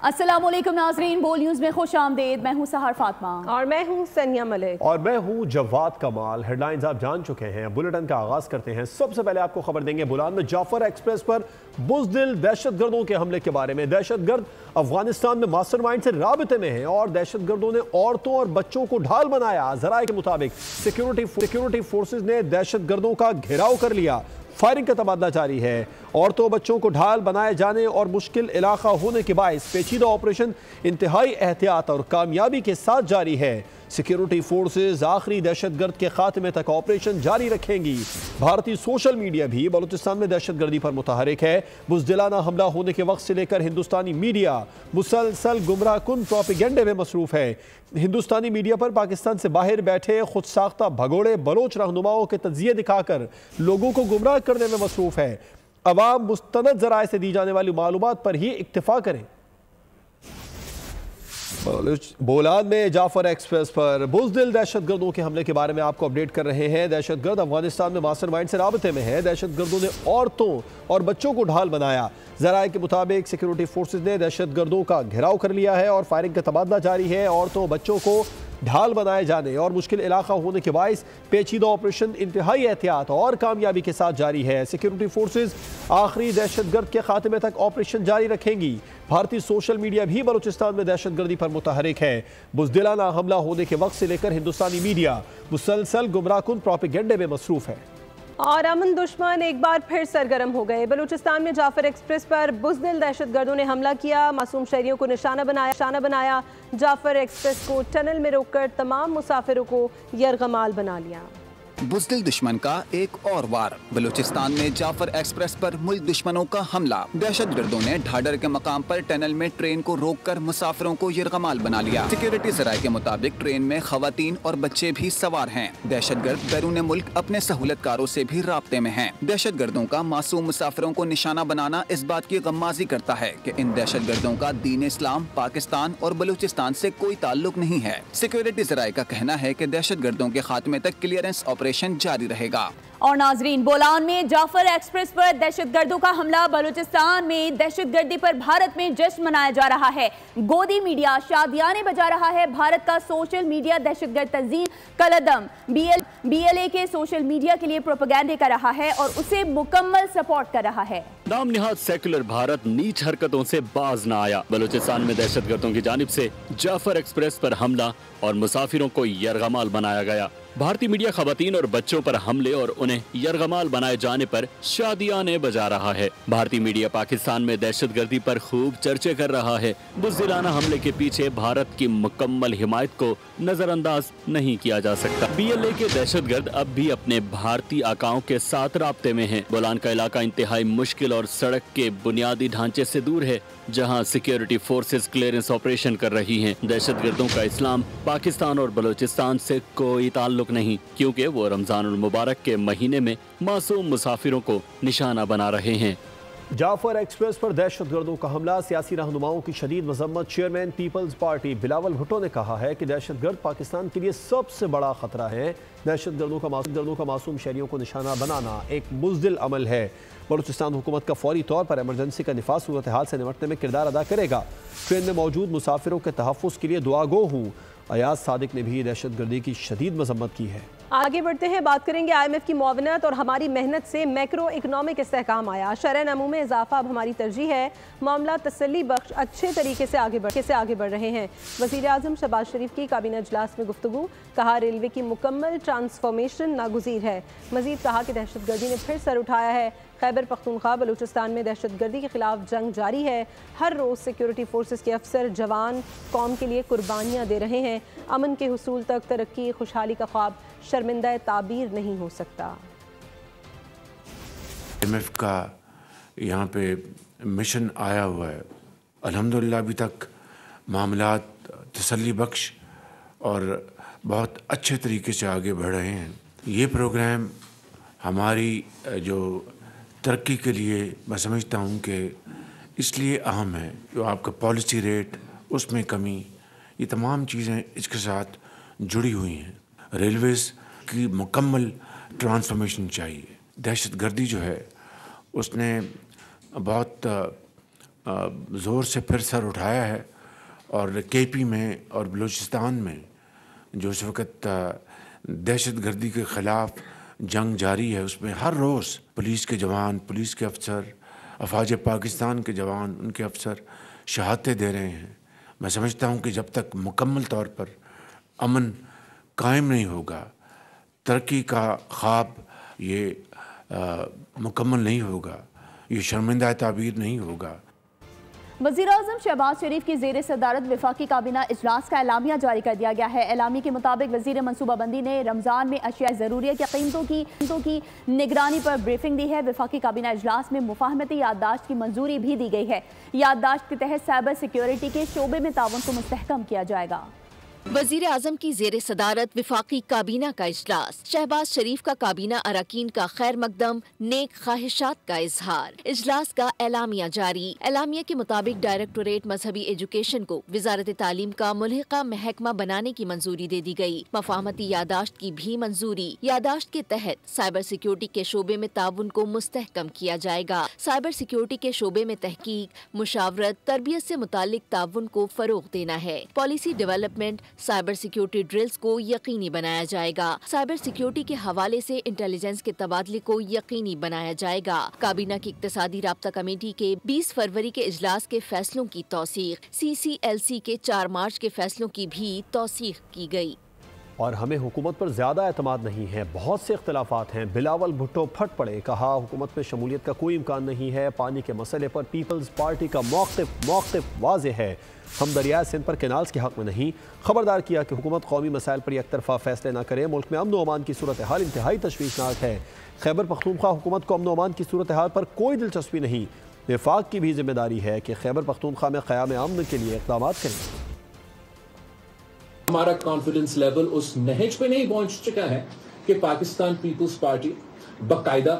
अस्सलाम वालेकुम नाज़रीन, बोल न्यूज़ में खुश आमदेद। मैं हूँ सहर फातिमा और मैं हूँ सनिया मलिक और मैं हूँ जवाद कमाल। हेडलाइंस आप जान चुके हैं, बुलेटिन का आगाज करते हैं। सबसे पहले आपको खबर देंगे बुलान में जाफर एक्सप्रेस पर बुज़दिल दहशतगर्दों के हमले के बारे में। दहशतगर्द अफगानिस्तान में मास्टरमाइंड से राबिते में हैं और दहशतगर्दों ने औरतों और बच्चों को ढाल बनाया। ज़राए के मुताबिक सिक्योरिटी फोर्सेज ने दहशतगर्दों का घेराव कर लिया। फायरिंग का तबादला जारी है। औरतों बच्चों को ढाल बनाए जाने और मुश्किल इलाका होने के बायस पेचीदा ऑपरेशन इंतहाई एहतियात और कामयाबी के साथ जारी है। सिक्योरिटी फोर्सेज आखिरी दहशतगर्द के खात्मे तक ऑपरेशन जारी रखेंगी। भारतीय सोशल मीडिया भी बलूचिस्तान में दहशतगर्दी पर मुतहरिक है। बुज़दिलाना हमला होने के वक्त से लेकर हिंदुस्तानी मीडिया मुसलसल गुमराह कुन प्रोपेगेंडे में मसरूफ है। हिंदुस्तानी मीडिया पर पाकिस्तान से बाहर बैठे खुद साख्ता भगोड़े बलोच रहनुमाओं के तज़िये दिखाकर लोगों को गुमराह करने में मसरूफ है। अवाम मुस्तनद ज़राए से दी जाने वाली मालूमात पर ही इक्तिफा करें। बोलान में जाफर एक्सप्रेस पर बुज़दिल दहशतगर्दों के हमले के बारे में आपको अपडेट कर रहे हैं। दहशतगर्द अफगानिस्तान में मास्टरमाइंड से राबते में है। दहशतगर्दों ने औरतों और बच्चों को ढाल बनाया। ज़राए के मुताबिक सिक्योरिटी फोर्सेज ने दहशतगर्दों का घेराव कर लिया है और फायरिंग का तबादला जारी है। औरतों बच्चों को ढाल बनाए जाने और मुश्किल इलाका होने के बायस पेचीदा ऑपरेशन इंतहाई एहतियात और कामयाबी के साथ जारी है। सिक्योरिटी फोर्सेज आखिरी दहशतगर्द के खात्मे तक ऑपरेशन जारी रखेंगी। भारतीय सोशल मीडिया भी बलूचिस्तान में दहशतगर्दी पर मुतहरिक है। बुज़दिलाना हमला होने के वक्त से लेकर हिंदुस्तानी मीडिया मुसलसल गुमराहकुन प्रोपेगेंडे में मसरूफ है। और अमन दुश्मन एक बार फिर सरगर्म हो गए। बलूचिस्तान में जाफर एक्सप्रेस पर बुज़दिल दहशतगर्दों ने हमला किया, मासूम शहरियों को निशाना बनाया। जाफर एक्सप्रेस को टनल में रोककर तमाम मुसाफिरों को यरगमाल बना लिया। बुज़दिल दुश्मन का एक और वार। बलूचिस्तान में जाफर एक्सप्रेस पर मुल्क दुश्मनों का हमला। दहशतगर्दों ने ढाडर के मकाम पर टनल में ट्रेन को रोककर मुसाफिरों को यरगमाल बना लिया। सिक्योरिटी ज़राए के मुताबिक ट्रेन में खवातीन और बच्चे भी सवार हैं। दहशतगर्द बैरून मुल्क अपने सहूलतकारों से भी राब्ते में हैं। दहशतगर्दों का मासूम मुसाफिरों को निशाना बनाना इस बात की गम्माज़ी करता है कि इन दहशतगर्दों का दीन इस्लाम, पाकिस्तान और बलूचिस्तान से कोई ताल्लुक नहीं है। सिक्योरिटी ज़राए का कहना है कि दहशतगर्दों के खात्मे तक क्लियरेंस ऑपरेशन जारी रहेगा। और नाजरीन, बोलान में जाफर एक्सप्रेस पर दहशतगर्दों का हमला। बलूचिस्तान में दहशतगर्दी पर भारत में जश्न मनाया जा रहा है। गोदी मीडिया शादियाने बजा रहा है। भारत का सोशल मीडिया दहशतगर्द तंजीम कलदम BLA के सोशल मीडिया के लिए प्रोपेगेंडे कर रहा है और उसे मुकम्मल सपोर्ट कर रहा है। नाम निहाद सेकुलर भारत नीच हरकतों से बाज न आया। बलूचिस्तान में दहशतगर्दों की जानिब से जाफर एक्सप्रेस पर हमला और मुसाफिरों को यरगमाल बनाया गया। भारतीय मीडिया खवातीन और बच्चों पर हमले और उन्हें यरगमाल बनाए जाने पर शादियाने बजा रहा है। भारतीय मीडिया पाकिस्तान में दहशतगर्दी पर खूब चर्चे कर रहा है। बुज़दिलाना हमले के पीछे भारत की मुकम्मल हिमायत को नजरअंदाज नहीं किया जा सकता। BLA के दहशतगर्द अब भी अपने भारतीय आकाओं के साथ राब्ते में हैं। बोलान का इलाका इंतहाई मुश्किल और सड़क के बुनियादी ढांचे से दूर है, जहां सिक्योरिटी फोर्सेस क्लियरेंस ऑपरेशन कर रही हैं। दहशतगर्दों का इस्लाम, पाकिस्तान और बलूचिस्तान से कोई ताल्लुक नहीं, क्योंकि वो रमजानुल मुबारक के महीने में मासूम मुसाफिरों को निशाना बना रहे हैं। जाफर एक्सप्रेस पर दहशतगर्दों का हमला, सियासी रहनुमाओं की शदीद मजम्मत। Chairman peoples party Bilawal Bhutto ने कहा है कि दहशतगर्द पाकिस्तान के लिए सबसे बड़ा खतरा है। दहशतगर्दों का मासूम शहरियों को निशाना बनाना एक बुज़दिल अमल है। बलूचिस्तान हुकूमत का फौरी तौर पर एमरजेंसी का निफाज सूरत हाल से निपटने में किरदार अदा करेगा। ट्रेन में मौजूद मुसाफिरों के तहफ़्फ़ुज़ के लिए दुआ गो हूँ। अयाज सादिक ने भी दहशतगर्दी की शदीद मजम्मत की है। आगे बढ़ते हैं, बात करेंगे IMF की मुआवनत और हमारी मेहनत से मैक्रो इकनॉमिक इस्तेहकाम आया। शरह नमू में इजाफा अब हमारी तरजीह है। मामला तसल्ली बख्श अच्छे तरीके से आगे बढ़ रहे हैं। वज़ीर आज़म शहबाज शरीफ की काबीना इजलास में गुफ्तगू। कहा रेलवे की मुकम्मल ट्रांसफॉर्मेशन नागुज़ीर है। मजीद कहा कि दहशतगर्दी ने फिर सर उठाया है। खैबर पख्तूनख्वा बलूचिस्तान में दहशतगर्दी के खिलाफ जंग जारी है। हर रोज़ सिक्योरिटी फोर्सेस के अफसर जवान कौम के लिए कुर्बानियाँ दे रहे हैं। अमन के हुसूल तक तरक्की खुशहाली का ख्वाब शर्मिंदा ताबीर नहीं हो सकता। IMF का यहाँ पे मिशन आया हुआ है। अल्हम्दुलिल्लाह अभी तक मामलात तसल्ली बख्श और बहुत अच्छे तरीके से आगे बढ़ रहे हैं। ये प्रोग्राम हमारी जो तरक्की के लिए मैं समझता हूँ कि इसलिए अहम है। जो आपका पॉलिसी रेट, उसमें कमी, ये तमाम चीज़ें इसके साथ जुड़ी हुई हैं। रेलवेज़ की मुकम्मल ट्रांसफॉर्मेशन चाहिए। दहशतगर्दी जो है उसने बहुत ज़ोर से फिर सर उठाया है और केपी में और बलूचिस्तान में जो इस वक्त दहशत गर्दी के ख़िलाफ़ जंग जारी है, उसमें हर रोज़ पुलिस के जवान, पुलिस के अफसर, अफवाज पाकिस्तान के जवान, उनके अफसर शहादतें दे रहे हैं। मैं समझता हूँ कि जब तक मुकम्मल तौर पर अमन कायम नहीं होगा, तरक्की का ख्वाब ये मुकम्मल नहीं होगा, ये शर्मिंदा ताबीर नहीं होगा। वज़ीर-ए-आज़म शहबाज शरीफ की ज़ेर सदारत वफाकी काबीना इजलास का एलामिया जारी कर दिया गया है। एलामिया के मुताबिक वज़ीर मनसूबाबंदी ने रमज़ान में अशिया ज़रूरिया की कीमतों की निगरानी पर ब्रीफिंग दी है। वफाकी काबीना इजलास में मुफाहमती याददाश्त की मंजूरी भी दी गई है। याददाश्त के तहत साइबर सिक्योरिटी के शोबे में ताउन को मुस्तहकम किया जाएगा। वज़ीर आज़म की ज़ेर सदारत वफाकी काबीना का इजलास, शहबाज शरीफ का काबीना अरकान का खैर मकदम, नेक ख्वाहिशात का इजहार। इजलास का एलामिया जारी। एलामिया के मुताबिक डायरेक्टोरेट मजहबी एजुकेशन को वजारत तालीम का मुल्हिका महकमा बनाने की मंजूरी दे दी गई। मफाहमती यादाश्त की भी मंजूरी। यादाश्त के तहत साइबर सिक्योरिटी के शोबे में ताउन को मुस्तहकम किया जाएगा। साइबर सिक्योरिटी के शोबे में तहकीक, मुशावरत, तरबियत से मुतालिक ताउन को फरोग देना है। Policy development, cyber security drills को यकीनी बनाया जाएगा। साइबर सिक्योरिटी के हवाले से इंटेलिजेंस के तबादले को यकीनी बनाया जाएगा। काबीना की इक्तिसादी राब्ता कमेटी के 20 फरवरी के इजलास के फैसलों की तौसीक, CCLC के 4 मार्च के फैसलों की भी तौसीक की गई। और हमें हुकूमत पर ज़्यादा एतमाद नहीं है, बहुत से इख्तलाफात हैं। बिलावल भुट्टो फट पड़े, कहा हुकूमत में शमूलियत का कोई इम्कान नहीं है। पानी के मसले पर पीपल्स पार्टी का मौक़िफ़ वाज़ेह है, हम दरियाए सिंध पर कैनाल्स के हक़ में नहीं। खबरदार किया कि हुकूमत कौमी मसाइल पर एक तरफा फैसले न करे। मुल्क में अमन व अमान की सूरत हाल इंतहाई तशवीशनाक है। खैबर पख्तूनख्वा हुकूमत को अमन व अमान की सूरत हाल पर कोई दिलचस्पी नहीं। वफाक की भी जिम्मेदारी है कि खैबर पख्तूनख्वा में क़याम अमन के लिए इक़दाम करें। हमारा कॉन्फिडेंस लेवल उस नहज पे नहीं पहुंच चुका है कि पाकिस्तान पीपल्स पार्टी बाकायदा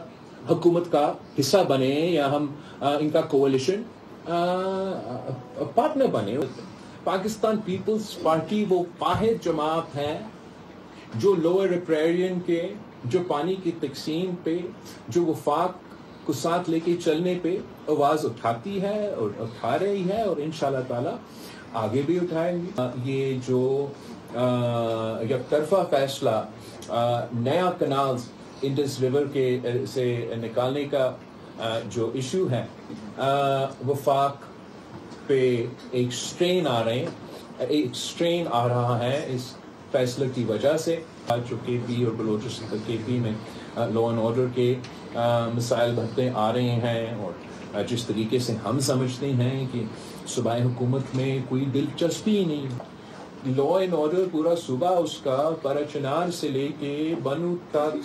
हुकूमत का हिस्सा बने या हम इनका कोalition पार्टनर बने। पाकिस्तान पीपल्स पार्टी वो वाहिद जमात है जो लोअर रिपेरियन के, जो पानी की तकसीम पे, जो वफाक को साथ लेके चलने पे आवाज़ उठाती है और उठा रही है और इंशाल्लाह ताला आगे भी उठाएंगे। ये जो एक तरफा फैसला नया कनाल्स इंडस रिवर के से निकालने का जो इशू है, वफाक पे एक स्ट्रेन आ रहा है इस फैसले की वजह से। जो केपी और बलोचिस्तान केपी में लॉ एंड ऑर्डर के मसाइल बढ़ते आ रहे हैं और जिस तरीके से हम समझते हैं कि सूबाई हुकूमत में कोई दिलचस्पी नहीं। लॉ एंड ऑर्डर पूरा सूबा उसका परचनार से लेके बनू तक,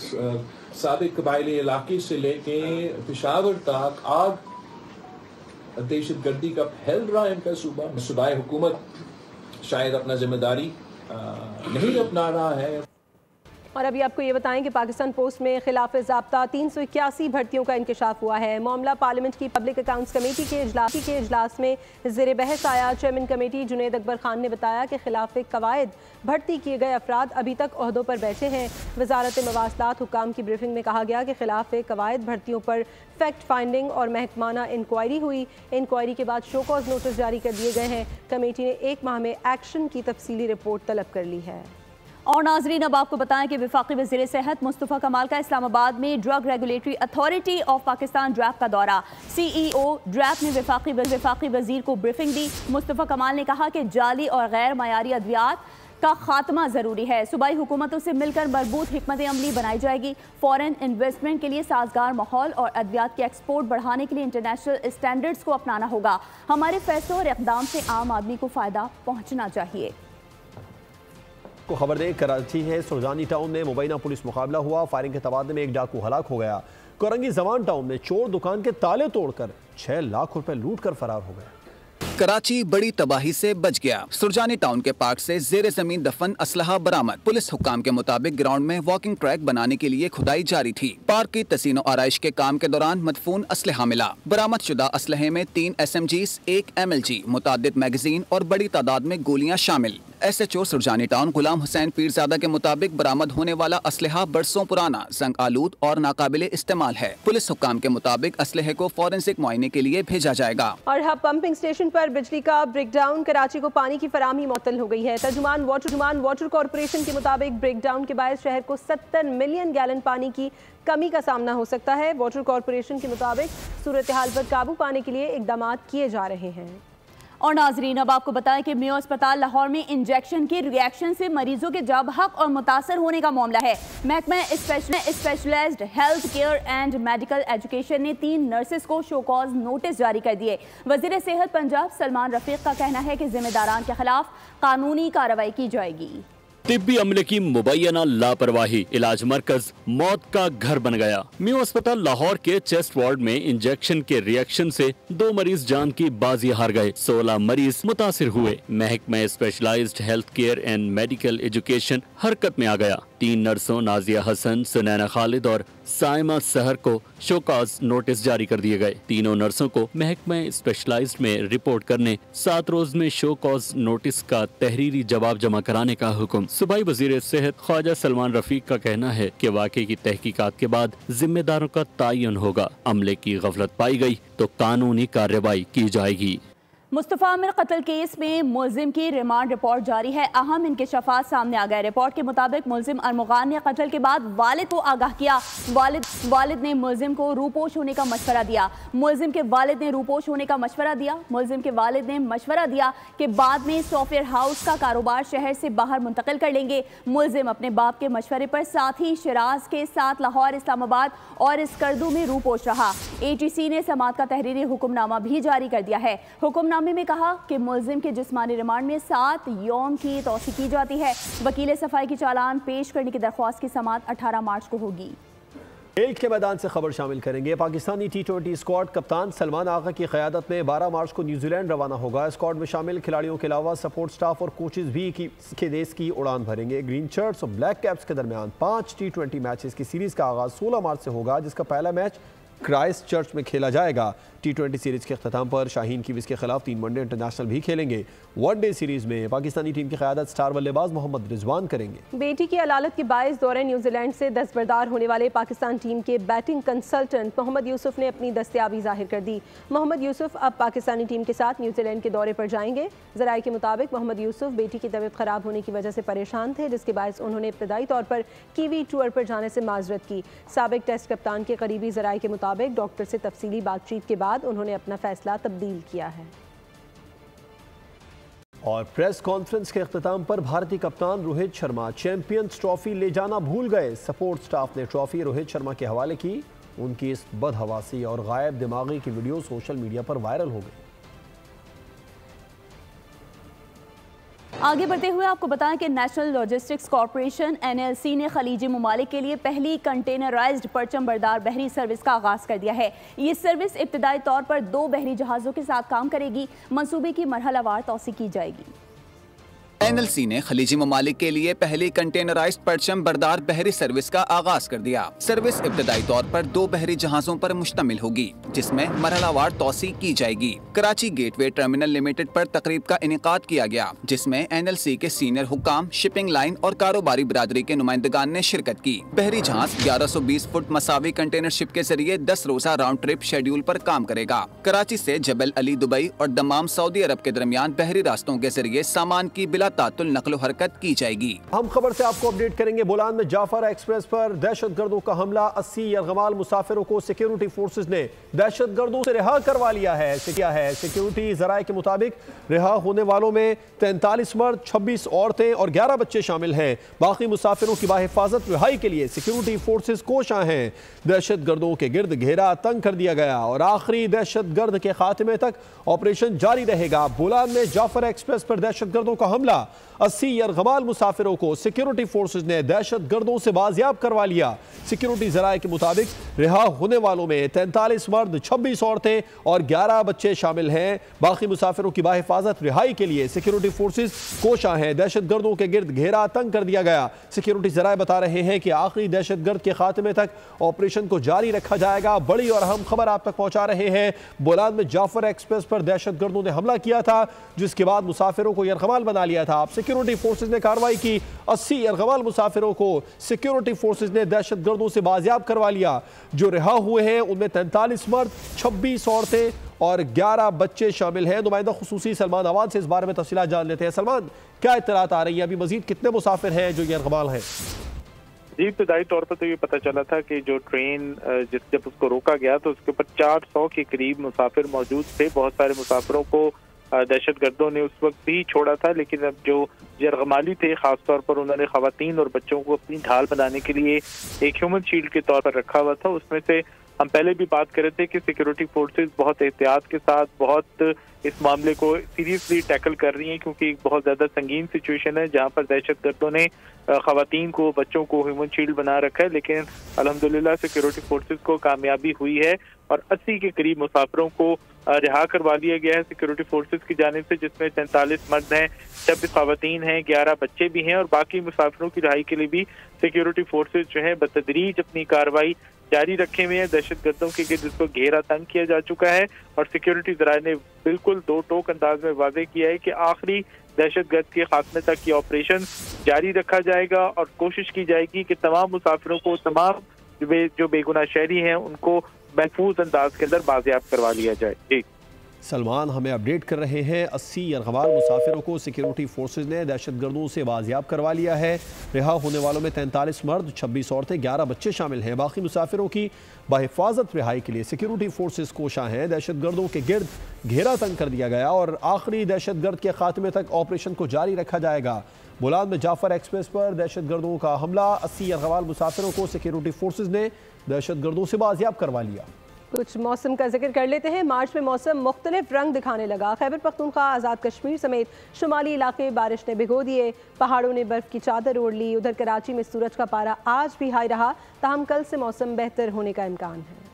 साबिक कबायली इलाके से लेके पेशावर तक आग दहशत गर्दी का फैल रहा है इनका सूबा। सूबाई हुकूमत शायद अपना जिम्मेदारी नहीं अपना रहा है। और अभी आपको ये बताएं कि पाकिस्तान पोस्ट में खिलाफ ज़ाब्ता 381 भर्तियों का इंकशाफ हुआ है। मामला पार्लियामेंट की पब्लिक अकाउंट्स कमेटी के इजलास में ज़ेर बहस आया। चेयरमैन कमेटी जुनैद अकबर खान ने बताया कि खिलाफ कवायद भर्ती किए गए अफराद अभी तक ओहदों पर बैठे हैं। वजारत मवासलात हुकाम की ब्रीफिंग में कहा गया कि खिलाफ कवायद भर्तियों पर फैक्ट फाइंडिंग और महकमाना इंक्वायरी हुई। इंक्वायरी के बाद शो कॉज नोटिस जारी कर दिए गए हैं। कमेटी ने 1 माह में एक्शन की तफसीली रिपोर्ट तलब कर ली है। और नाजरीन, अब आपको बताएं कि वफाकी वज़ीर सेहत मुस्तफ़ा कमाल का इस्लामाबाद में drug regulatory authority of Pakistan DRAP का दौरा। CEO ड्रैप ने वफाकी वज़ीर को ब्रीफिंग दी। मुस्तफ़ा कमाल ने कहा कि जाली और गैर मयारी अद्वियात का खात्मा ज़रूरी है। सूबाई हुकूमतों से मिलकर मरबूत हिकमत अमली बनाई जाएगी। फॉरेन इन्वेस्टमेंट के लिए साजगार माहौल और अद्वियात के एक्सपोर्ट बढ़ाने के लिए इंटरनेशनल स्टैंडर्ड्स को अपनाना होगा। हमारे फैसलों और इक़दाम से आम आदमी को फ़ायदा पहुँचना चाहिए। को खबर दें, कराची है सुरजानी टाउन में मुबैना पुलिस मुकाबला हुआ। फायरिंग के तबादले में एक डाकू हलाक हो गया। कोरंगी जवान टाउन में चोर दुकान के ताले तोड़कर 6 लाख रुपए लूट कर फरार हो गया। कराची बड़ी तबाही से बच गया। सुरजानी टाउन के पार्क से जेर जमीन दफन असलहा बरामद। पुलिस हुक्काम के मुताबिक ग्राउंड में वॉकिंग ट्रैक बनाने के लिए खुदाई जारी थी। पार्क की तसीनो आराइश के काम के दौरान मदफून असलहा मिला। बरामद शुदा असलहे में 3 SMGs, 1 MLG, मुतादिद मैगजीन और बड़ी तादाद में गोलियां शामिल। SHO सुरजानी टाउन गुलाम हुसैन पीरजादा के मुताबिक बरामद होने वाला असलहा बरसों पुराना, जंग आलूद और नाकाबिले इस्तेमाल है। पुलिस हुक्काम के मुताबिक असलहे को फॉरेंसिक मुआयने के लिए भेजा जाएगा। और हब पंपिंग स्टेशन पर बिजली का ब्रेकडाउन, कराची को पानी की फराहमी मुअत्तल हो गई है। तर्जुमान वाटर कॉरपोरेशन के मुताबिक ब्रेकडाउन के बायस शहर को 70 मिलियन गैलन पानी की कमी का सामना हो सकता है। वाटर कॉरपोरेशन के मुताबिक सूरत हाल पर काबू पाने के लिए इकदाम किए जा रहे हैं। और नाजरीन, अब आपको बताएं कि मेयो अस्पताल लाहौर में इंजेक्शन के रिएक्शन से मरीजों के जब हक और मुतासर होने का मामला है। महकमा specialised health care and medical education ने 3 नर्सेस को शो कॉज नोटिस जारी कर दिए। वजीर सेहत पंजाब सलमान रफीक का कहना है कि जिम्मेदारान के खिलाफ कानूनी कार्रवाई की जाएगी। तिब्बी अमले की मुबैना लापरवाही, इलाज मरकज मौत का घर बन गया। मेयो अस्पताल लाहौर के चेस्ट वार्ड में इंजेक्शन के रिएक्शन से 2 मरीज जान की बाजी हार गए, 16 मरीज मुतासिर हुए। महकमा specialised health care and medical education हरकत में आ गया। 3 नर्सों नाजिया हसन, सुनैना खालिद और साइमा सहर को शोकाज नोटिस जारी कर दिए गए। तीनों नर्सों को महकमा स्पेशलाइज्ड में रिपोर्ट करने, 7 रोज में शोकाज नोटिस का तहरीरी जवाब जमा कराने का हुक्म। सूबाई वजीर सेहत ख्वाजा सलमान रफीक का कहना है कि वाक़े की तहकीकात के बाद जिम्मेदारों का तायन होगा। अमले की गफलत पाई गई तो कानूनी कार्रवाई की जाएगी। मुस्तफ़ा आमिर कत्ल केस में मुलजिम की रिमांड रिपोर्ट जारी है। अहम इंकशाफात सामने आ गए। रिपोर्ट के मुताबिक मुलजिम अरमुगान ने कत्ल के बाद वालिद को आगाह किया। वालिद ने मुलजिम को रूपोश होने का मशवरा दिया। मुलजिम के वालिद ने रूपोश होने का मशवरा दिया। मुलजिम के वालिद ने मशवरा दिया कि बाद में सॉफ्टवेयर हाउस का कारोबार शहर से बाहर मुंतकिल कर लेंगे। मुलजिम अपने बाप के मशवरे पर साथ ही शिराज के साथ लाहौर, इस्लामाबाद और स्कर्दू में रूपोश रहा। ATC ने समात का तहरीरी हुक्मनामा भी जारी कर दिया है। हुक्मनामे में कहा कि मुलजिम के जिस्मानी रिमांड में 7 यौम की तौसीक की जाती है। वकील सफाई की चालान पेश करने की दरख्वास्त की समात 18 मार्च को होगी। खेल के मैदान से खबर शामिल करेंगे। पाकिस्तानी T20 स्क्वाड कप्तान सलमान आगा की क़यादत में 12 मार्च को न्यूजीलैंड रवाना होगा। स्क्वाड में शामिल खिलाड़ियों के अलावा सपोर्ट स्टाफ और कोचेज भी के देश की उड़ान भरेंगे। ग्रीन शर्ट्स और ब्लैक कैप्स के दरमियान 5 T20 मैचेस की सीरीज का आगाज 16 मार्च से होगा, जिसका पहला मैच क्राइस्ट चर्च में खेला जाएगा। T20 सीरीज के अख्ताम पर शाहीन किवीज के खिलाफ 3 वनडे इंटरनेशनल भी खेलेंगे। वनडे सीरीज में पाकिस्तानी टीम की क़यादत स्टार बल्लेबाज मोहम्मद रिजवान करेंगे। बेटी की अलालत के बायस दौरे न्यूजीलैंड से दस्तबरदार होने वाले पाकिस्तान टीम के बैटिंग कंसल्टेंट मोहम्मद यूसुफ ने अपनी दस्तयाबी जाहिर कर दी। मोहम्मद यूसुफ अब पाकिस्तानी टीम के साथ न्यूजीलैंड के दौरे पर जाएंगे। ज़राए के मुताबिक मोहम्मद यूसुफ बेटी की तबीयत खराब होने की वजह से परेशान थे, जिसके बायस उन्होंने इब्तदाई तौर पर कीवी टूर पर जाने से माजरत की। साबिक टेस्ट कप्तान के करीबी ज़राए के मुताबिक डॉक्टर से तफसीली बातचीत के बाद उन्होंने अपना फैसला तब्दील किया है। और प्रेस कॉन्फ्रेंस के अख्ताम पर भारतीय कप्तान रोहित शर्मा चैंपियंस ट्रॉफी ले जाना भूल गए। सपोर्ट स्टाफ ने ट्रॉफी रोहित शर्मा के हवाले की। उनकी इस बदहवासी और गायब दिमागी की वीडियो सोशल मीडिया पर वायरल हो गई। आगे बढ़ते हुए आपको बताएं कि नेशनल लॉजिस्टिक्स कॉरपोरेशन NLC ने खलीजी ममालिक के लिए पहली कंटेनराइज्ड परचम बरदार बहरी सर्विस का आगाज कर दिया है। ये सर्विस इब्तदाई तौर पर 2 बहरी जहाज़ों के साथ काम करेगी। मंसूबे की मरहलावार तौसीक की जाएगी। NLC ने खलीजी ममालिक के लिए पहली कंटेनराइज्ड परचम बरदार बहरी सर्विस का आगाज कर दिया। सर्विस इब्तदाई तौर पर 2 बहरी जहाजों पर मुश्तमिल होगी, जिसमें मरहलावार तौसीक की जाएगी। कराची गेटवे टर्मिनल लिमिटेड पर तकरीब का इनेकाद किया गया, जिसमें NLC के सीनियर हुक्काम, शिपिंग लाइन और कारोबारी बिरादरी के नुमाइंदगान ने शिरकत की। बहरी जहाज 1120 फुट मसावी कंटेनर शिप के जरिए 10 रोजा राउंड ट्रिप शेड्यूल पर काम करेगा। कराची से जबल अली, दुबई और दमाम, सऊदी अरब के दरमियान बहरी रास्तों के जरिए सामान की बिला तातुल नकलो हरकत की जाएगी। हम खबर से आपको अपडेट करेंगे। बोलान में जाफर एक्सप्रेस पर दहशतगर्दों का हमला, 80 यरगमाल मुसाफिरों को सिक्योरिटी फोर्सेज ने दहशतगर्दों से रिहा करवा लिया है। सिक्योरिटी जराए के मुताबिक रिहा होने वालों में 43 मर्द, 26 औरतें और 11 बच्चे शामिल हैं। बाकी मुसाफिरों की बाहिफाजत रिहाई के लिए सिक्योरिटी फोर्सेज कोशां हैं। दहशतगर्दों के गिर्द घेरा तंग कर दिया गया और आखिरी दहशतगर्द के खात्मे तक ऑपरेशन जारी रहेगा। बोलान में जाफर एक्सप्रेस पर दहशतगर्दों का हमला, 80 यरगमाल मुसाफिरों को सिक्योरिटी फोर्सेज ने दहशतगर्दों से बाजियाब करवा लिया। सिक्योरिटी जराए के मुताबिक रिहा होने वालों में 43 मर्द, 26 औरतें और 11 बच्चे शामिल हैं। बाकी मुसाफिरों की बाहिफाजत रिहाई के लिए सिक्योरिटी फोर्सेज कोशां हैं। दहशतगर्दों के गिर्द घेरा तंग कर दिया गया। सिक्योरिटी जराए बता रहे हैं कि आखिरी दहशतगर्द के खात्मे तक ऑपरेशन को जारी रखा जाएगा। बड़ी और अहम खबर आप तक पहुंचा रहे हैं। बोलान में जाफर एक्सप्रेस पर दहशतगर्दों ने हमला किया था, जिसके बाद मुसाफिरों को यरगमाल बना लिया था। आप सिक्योरिटी फोर्सेज ने कार्रवाई की, 80 यरगमाल मुसाफिरों को सिक्योरिटी फोर्सेज ने दहशत गर्दों से बाजियाब करवा लिया। जो रिहा हुए हैं उनमें 43 मर्द, 26 औरतें और 11 बच्चे शामिल हैं। नुमाइंदा खुसूसी सलमान अवान से इस बारे में तफसीलात जान लेते हैं। सलमान, क्या इत्तलात आ रही है, अभी मजीद कितने मुसाफिर हैं जो यरगमाल हैं? जी, इब्तदाई तौर पर तो ये पता चला था कि जो ट्रेन जब उसको रोका गया तो उसके ऊपर 400 के करीब मुसाफिर मौजूद थे। बहुत सारे मुसाफिरों को दहशत गर्दों ने उस वक्त भी छोड़ा था, लेकिन अब जो यरगमाली थे खासतौर पर उन्होंने खवातीन और बच्चों को अपनी ढाल बनाने के लिए एक ह्यूमन शील्ड के तौर पर रखा हुआ था। उसमें से हम पहले भी बात कर रहे थे कि सिक्योरिटी फोर्सेस बहुत एहतियात के साथ बहुत इस मामले को सीरियसली टैकल कर रही हैं, क्योंकि एक बहुत ज़्यादा संगीन सिचुएशन है जहां पर दहशत गर्दों ने खवातीन को, बच्चों को ह्यूमन शील्ड बना रखा है। लेकिन अल्हम्दुलिल्लाह सिक्योरिटी फोर्सेस को कामयाबी हुई है और 80 के करीब मुसाफिरों को रिहा करवा लिया गया है सिक्योरिटी फोर्सेस की जानिब से, जिसमें 43 मर्द हैं, 26 खवातीन हैं, 11 बच्चे भी हैं। और बाकी मुसाफिरों की रिहाई के लिए भी सिक्योरिटी फोर्सेस जो है बतदरीज अपनी कार्रवाई जारी रखे हुए हैं। दहशत गर्दों के गिर्द इसको घेरा तंग किया जा चुका है और सिक्योरिटी ज़राए ने बिल्कुल दो टोक अंदाज में वादे किया है कि आखिरी दहशत गर्द के खात्मे तक ये ऑपरेशन जारी रखा जाएगा और कोशिश की जाएगी कि तमाम मुसाफिरों को, तमाम जो बेगुनाह शहरी हैं उनको महफूज अंदाज के अंदर बाजियाब करवा लिया जाए। जी सलमान हमें अपडेट कर रहे हैं। 80 यरगमाल मुसाफिरों को सिक्योरिटी फोर्सेज ने दहशत गर्दों से बाजियाब करवा लिया है। रिहा होने वालों में 43 मर्द, 26 औरतें, 11 बच्चे शामिल हैं। बाकी मुसाफिरों की बहिफाजत रिहाई के लिए सिक्योरिटी फोर्सेज कोशां हैं। दहशत गर्दों के गिर्द घेरा तंग कर दिया गया और आखिरी दहशत गर्द के खात्मे तक ऑपरेशन को जारी रखा जाएगा। बुलान में जाफर एक्सप्रेस पर दहशत गर्दों का हमला, 80 यरगमाल मुसाफिरों को सिक्योरिटी फोर्सेज ने दहशत गर्दों से बाजियाब करवा लिया। कुछ मौसम का जिक्र कर लेते हैं। मार्च में मौसम मुख्तलिफ रंग दिखाने लगा। खैबर पख्तूनख्वा, आज़ाद कश्मीर समेत शुमाली इलाके बारिश ने भिगो दिए। पहाड़ों ने बर्फ़ की चादर ओढ़ ली। उधर कराची में सूरज का पारा आज भी हाई रहा, ताहम कल से मौसम बेहतर होने का इम्कान है।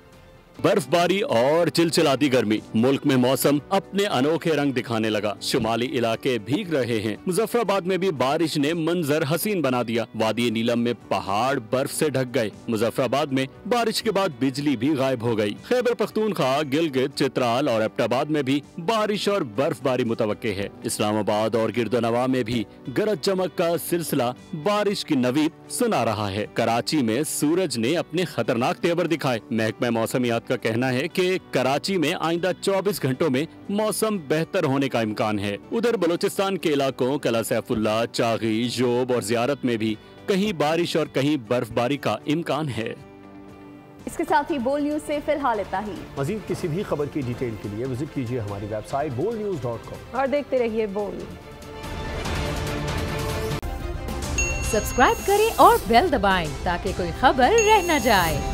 बर्फबारी और चिलचिलाती गर्मी, मुल्क में मौसम अपने अनोखे रंग दिखाने लगा। शुमाली इलाके भीग रहे हैं। मुजफ्फराबाद में भी बारिश ने मंजर हसीन बना दिया। वादी नीलम में पहाड़ बर्फ से ढक गए। मुजफ्फराबाद में बारिश के बाद बिजली भी गायब हो गई। खैबर पख्तूनख्वा, गिलगित, चित्राल और एबटाबाद में भी बारिश और बर्फबारी मुतवक्के है। इस्लामाबाद और गिरदोनवा में भी गरज चमक का सिलसिला बारिश की नवीद सुना रहा है। कराची में सूरज ने अपने खतरनाक तेवर दिखाए। महकमा मौसमियात का कहना है कि कराची में आइंदा 24 घंटों में मौसम बेहतर होने का इम्कान है। उधर बलूचिस्तान के इलाकों कला सैफुल्ला, चागी, जोब और जियारत में भी कहीं बारिश और कहीं बर्फबारी का इम्कान है। इसके साथ ही बोल न्यूज से फिलहाल इतना ही। मजीद किसी भी खबर की डिटेल के लिए विजिट कीजिए हमारी वेबसाइट bolnews.com और देखते रहिए बोल। सब्सक्राइब करें और बेल दबाएं ताकि कोई खबर रह न जाए।